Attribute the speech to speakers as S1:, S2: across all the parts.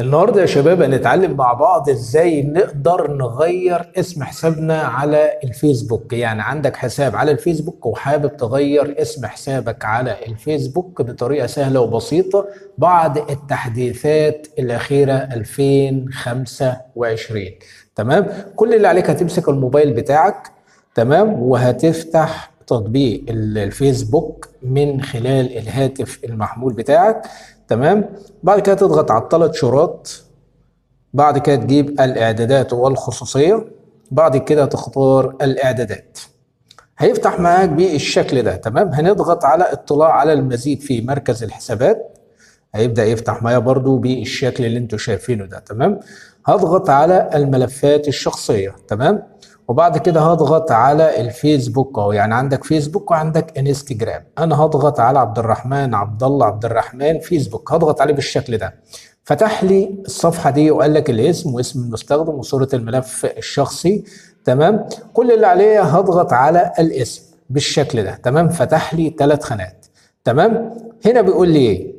S1: النهارده يا شباب هنتعلم مع بعض ازاي نقدر نغير اسم حسابنا على الفيسبوك. يعني عندك حساب على الفيسبوك وحابب تغير اسم حسابك على الفيسبوك بطريقة سهلة وبسيطة بعد التحديثات الأخيرة 2025. تمام. كل اللي عليك هتمسك الموبايل بتاعك، تمام، وهتفتح تطبيق الفيسبوك من خلال الهاتف المحمول بتاعك. تمام. بعد كده تضغط على الثلاث شروط، بعد كده تجيب الاعدادات والخصوصيه، بعد كده تختار الاعدادات. هيفتح معاك بالشكل ده. تمام. هنضغط على اطلاع على المزيد في مركز الحسابات، هيبدأ يفتح معايا برضو بالشكل اللي انتوا شايفينه ده. تمام. هضغط على الملفات الشخصية. تمام. وبعد كده هضغط على الفيسبوك اهو، يعني عندك فيسبوك وعندك انستجرام. انا هضغط على عبد الرحمن عبد الله عبد الرحمن فيسبوك، هضغط عليه بالشكل ده. فتح لي الصفحة دي وقال لك الاسم واسم المستخدم وصورة الملف الشخصي. تمام. كل اللي عليه هضغط على الاسم بالشكل ده. تمام. فتح لي 3 خانات. تمام. هنا بيقول لي ايه؟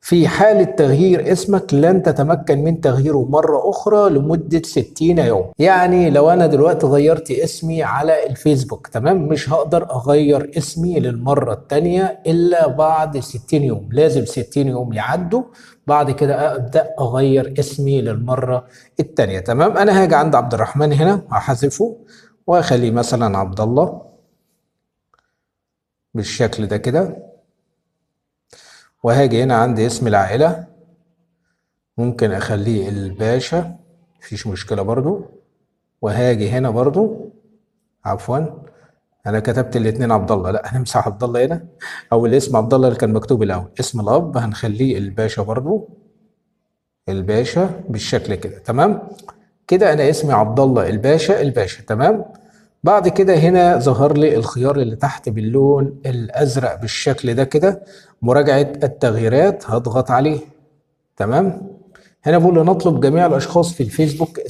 S1: في حالة تغيير اسمك لن تتمكن من تغييره مرة أخرى لمدة 60 يوم. يعني لو أنا دلوقتي غيرت اسمي على الفيسبوك، تمام، مش هقدر أغير اسمي للمرة التانية إلا بعد 60 يوم. لازم 60 يوم يعدوا، بعد كده أبدأ أغير اسمي للمرة التانية. تمام. أنا هاجي عند عبد الرحمن هنا هحذفه وأخليه مثلا عبد الله بالشكل ده كده. وهاجي هنا عند اسم العائلة، ممكن اخليه الباشا، مفيش مشكلة برضو. وهاجي هنا برضو، عفوا انا كتبت الاتنين عبد الله، لا هنمسح عبد الله هنا، او الاسم عبد الله اللي كان مكتوب الاول. اسم الاب هنخليه الباشا برضو، الباشا بالشكل كده. تمام. كده انا اسمي عبد الله الباشا الباشا. تمام. بعد كده هنا ظهر لي الخيار اللي تحت باللون الازرق بالشكل ده كده، مراجعة التغييرات، هضغط عليه. تمام. هنا بقول له نطلب جميع الأشخاص في الفيسبوك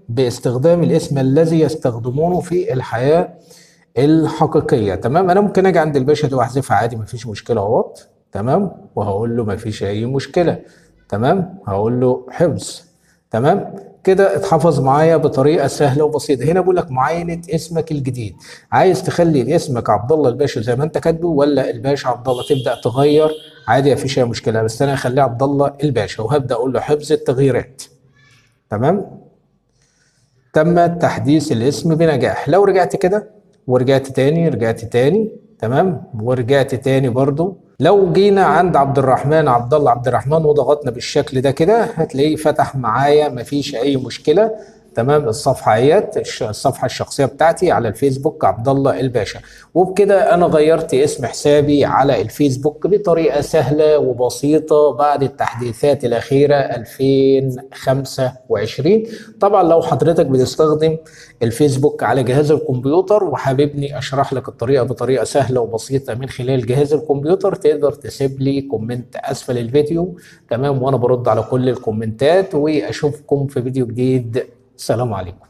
S1: باستخدام الاسم الذي يستخدمونه في الحياة الحقيقية. تمام. أنا ممكن أجي عند الباشا دي وأحذفها عادي، مفيش مشكلة اهوت. تمام. وهقول له مفيش أي مشكلة. تمام. هقول له حفظ. تمام. كده اتحفظ معايا بطريقه سهله وبسيطه. هنا بقول لك معاينه اسمك الجديد، عايز تخلي اسمك عبد الله الباشا زي ما انت كاتبه، ولا الباشا عبد الله تبدا تغير عادي مفيش اي مشكله، بس انا هخليه عبد الله الباشا وهبدا اقول له حفظ التغييرات. تمام. تم تحديث الاسم بنجاح. لو رجعت كده ورجعت تاني، رجعت تاني، تمام، ورجعت تاني برضو، لو جينا عند عبد الرحمن عبد الله عبد الرحمن وضغطنا بالشكل ده كده هتلاقيه فتح معايا مفيش اي مشكله. تمام. الصفحه اهيت، الصفحه الشخصيه بتاعتي على الفيسبوك عبد الله الباشا. وبكده انا غيرت اسم حسابي على الفيسبوك بطريقه سهله وبسيطه بعد التحديثات الاخيره 2025. طبعا لو حضرتك بتستخدم الفيسبوك على جهاز الكمبيوتر وحاببني اشرح لك الطريقه بطريقه سهله وبسيطه من خلال جهاز الكمبيوتر، تقدر تسيب لي كومنت اسفل الفيديو. تمام. وانا برد على كل الكومنتات، واشوفكم في فيديو جديد. سلام عليكم.